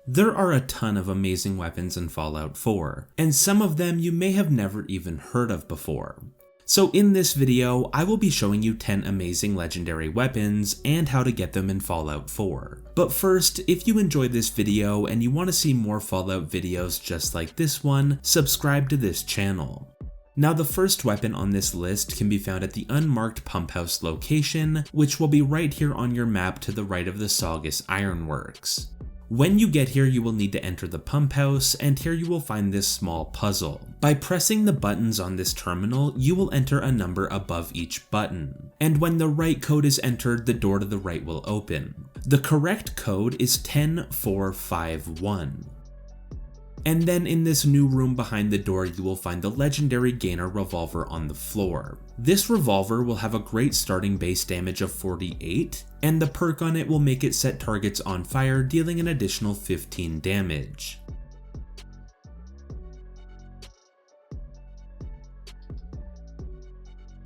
There are a ton of amazing weapons in Fallout 4, and some of them you may have never even heard of before. So in this video, I will be showing you 10 amazing legendary weapons and how to get them in Fallout 4. But first, if you enjoyed this video and you want to see more Fallout videos just like this one, subscribe to this channel. Now the first weapon on this list can be found at the unmarked pump house location, which will be right here on your map to the right of the Saugus Ironworks. When you get here, you will need to enter the pump house, and here you will find this small puzzle. By pressing the buttons on this terminal, you will enter a number above each button. And when the right code is entered, the door to the right will open. The correct code is 10451. And then in this new room behind the door, you will find the legendary gainer Revolver on the floor. This Revolver will have a great starting base damage of 48, and the perk on it will make it set targets on fire, dealing an additional 15 damage.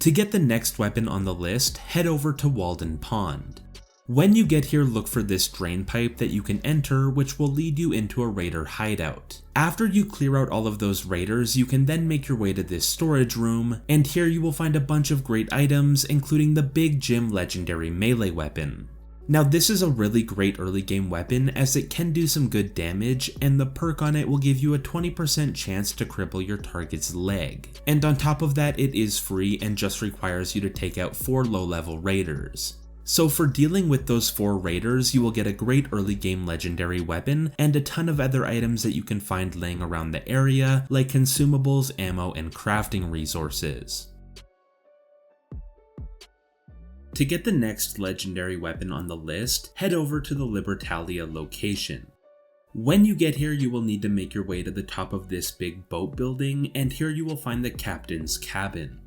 To get the next weapon on the list, head over to Walden Pond. When you get here, look for this drain pipe that you can enter, which will lead you into a raider hideout. After you clear out all of those raiders, you can then make your way to this storage room, and here you will find a bunch of great items, including the Big Jim legendary melee weapon. Now this is a really great early game weapon as it can do some good damage, and the perk on it will give you a 20% chance to cripple your target's leg. And on top of that, it is free and just requires you to take out 4 low-level raiders. So for dealing with those 4 raiders, you will get a great early game legendary weapon and a ton of other items that you can find laying around the area, like consumables, ammo, and crafting resources. To get the next legendary weapon on the list, head over to the Libertalia location. When you get here, you will need to make your way to the top of this big boat building, and here you will find the captain's cabin.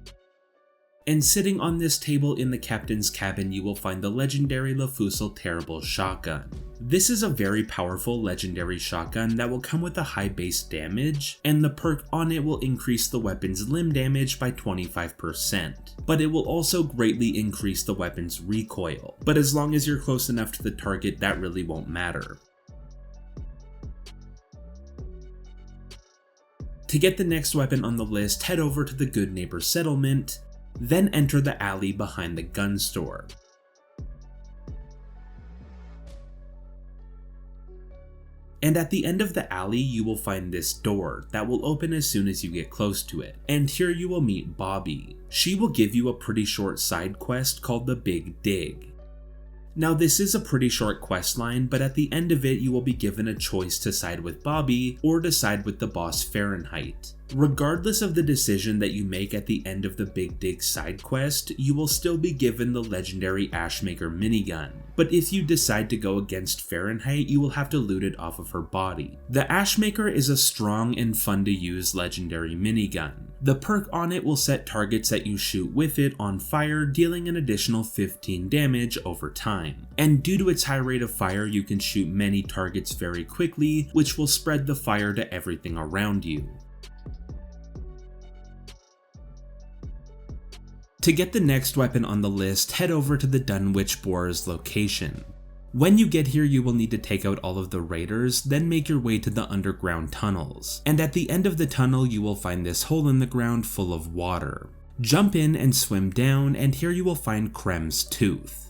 And sitting on this table in the captain's cabin, you will find the legendary LEF Fusel Terrible shotgun. This is a very powerful legendary shotgun that will come with a high base damage, and the perk on it will increase the weapon's limb damage by 25%. But it will also greatly increase the weapon's recoil, but as long as you're close enough to the target, that really won't matter. To get the next weapon on the list, head over to the Good Neighbor Settlement, then enter the alley behind the gun store. And at the end of the alley, you will find this door that will open as soon as you get close to it. And here you will meet Bobby. She will give you a pretty short side quest called the Big Dig. Now this is a pretty short quest line, but at the end of it you will be given a choice to side with Bobby or to side with the boss Fahrenheit. Regardless of the decision that you make at the end of the Big Dig side quest, you will still be given the legendary Ashmaker Minigun. But if you decide to go against Fahrenheit, you will have to loot it off of her body. The Ashmaker is a strong and fun to use legendary minigun. The perk on it will set targets that you shoot with it on fire, dealing an additional 15 damage over time. And due to its high rate of fire, you can shoot many targets very quickly, which will spread the fire to everything around you. To get the next weapon on the list, head over to the Dunwich Boar's location. When you get here, you will need to take out all of the raiders, then make your way to the underground tunnels. And at the end of the tunnel, you will find this hole in the ground full of water. Jump in and swim down, and here you will find Creme Tooth.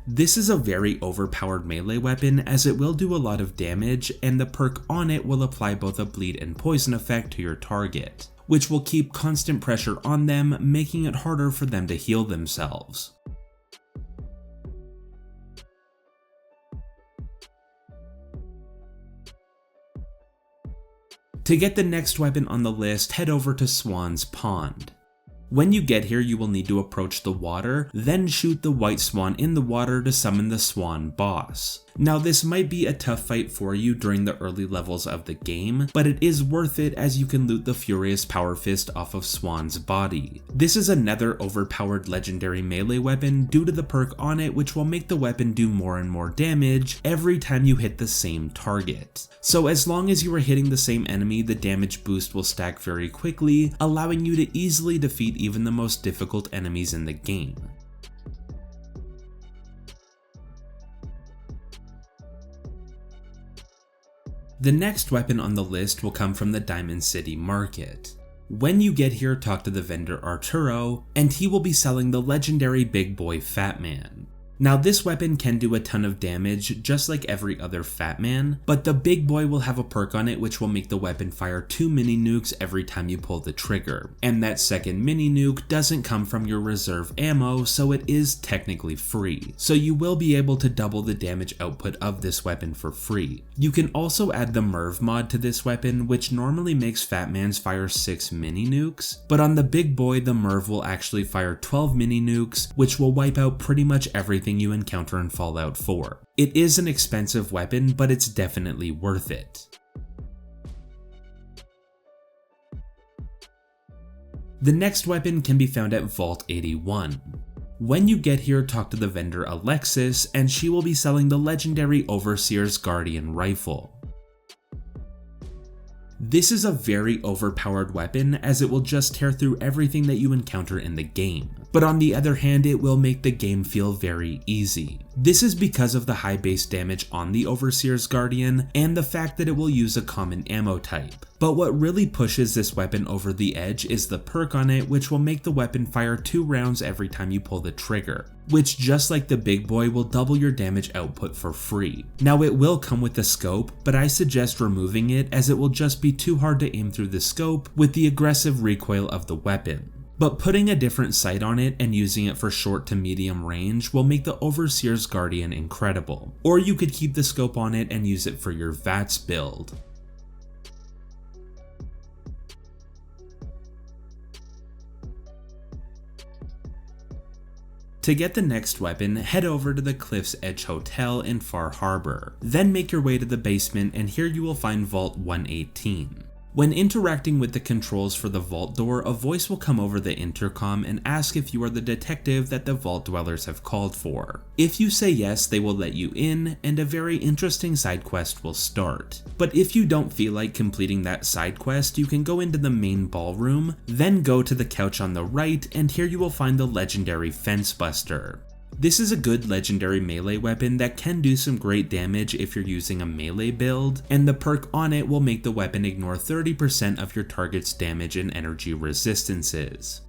This is a very overpowered melee weapon as it will do a lot of damage, and the perk on it will apply both a bleed and poison effect to your target, which will keep constant pressure on them, making it harder for them to heal themselves. To get the next weapon on the list, head over to Swan's Pond. When you get here, you will need to approach the water, then shoot the white swan in the water to summon the swan boss. Now this might be a tough fight for you during the early levels of the game, but it is worth it as you can loot the Furious Power Fist off of Swan's body. This is another overpowered legendary melee weapon due to the perk on it, which will make the weapon do more and more damage every time you hit the same target. So as long as you are hitting the same enemy, the damage boost will stack very quickly, allowing you to easily defeat even the most difficult enemies in the game. The next weapon on the list will come from the Diamond City Market. When you get here, talk to the vendor Arturo, and he will be selling the legendary Big Boy Fatman. Now this weapon can do a ton of damage just like every other Fatman, but the Big Boy will have a perk on it which will make the weapon fire 2 mini nukes every time you pull the trigger. And that second mini nuke doesn't come from your reserve ammo, so it is technically free. So you will be able to double the damage output of this weapon for free. You can also add the Merv mod to this weapon, which normally makes Fatmans fire 6 mini nukes, but on the Big Boy the Merv will actually fire 12 mini nukes, which will wipe out pretty much everything you encounter in Fallout 4. It is an expensive weapon, but it's definitely worth it. The next weapon can be found at Vault 81. When you get here, talk to the vendor Alexis, and she will be selling the legendary Overseer's Guardian Rifle. This is a very overpowered weapon as it will just tear through everything that you encounter in the game, but on the other hand it will make the game feel very easy. This is because of the high base damage on the Overseer's Guardian and the fact that it will use a common ammo type. But what really pushes this weapon over the edge is the perk on it, which will make the weapon fire 2 rounds every time you pull the trigger, which just like the Big Boy will double your damage output for free. Now it will come with a scope, but I suggest removing it as it will just be too hard to aim through the scope with the aggressive recoil of the weapon. But putting a different sight on it and using it for short to medium range will make the Overseer's Guardian incredible. Or you could keep the scope on it and use it for your VATS build. To get the next weapon, head over to the Cliff's Edge Hotel in Far Harbor. Then make your way to the basement and here you will find Vault 118. When interacting with the controls for the vault door, a voice will come over the intercom and ask if you are the detective that the vault dwellers have called for. If you say yes, they will let you in, and a very interesting side quest will start. But if you don't feel like completing that side quest, you can go into the main ballroom, then go to the couch on the right, and here you will find the legendary Fence Buster. This is a good legendary melee weapon that can do some great damage if you're using a melee build, and the perk on it will make the weapon ignore 30% of your target's damage and energy resistances.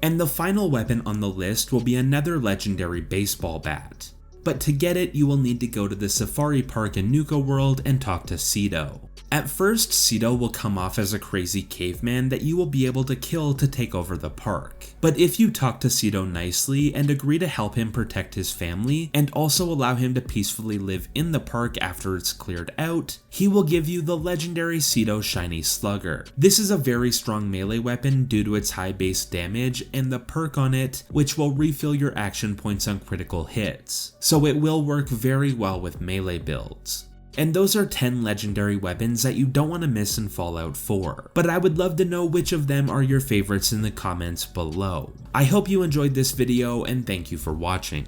And the final weapon on the list will be another legendary baseball bat. But to get it, you will need to go to the Safari Park in Nuka World and talk to Cito. At first, Cito will come off as a crazy caveman that you will be able to kill to take over the park. But if you talk to Cito nicely and agree to help him protect his family and also allow him to peacefully live in the park after it's cleared out, he will give you the legendary Cito Shiny Slugger. This is a very strong melee weapon due to its high base damage and the perk on it, which will refill your action points on critical hits. So it will work very well with melee builds. And those are 10 legendary weapons that you don't want to miss in Fallout 4, but I would love to know which of them are your favorites in the comments below. I hope you enjoyed this video and thank you for watching.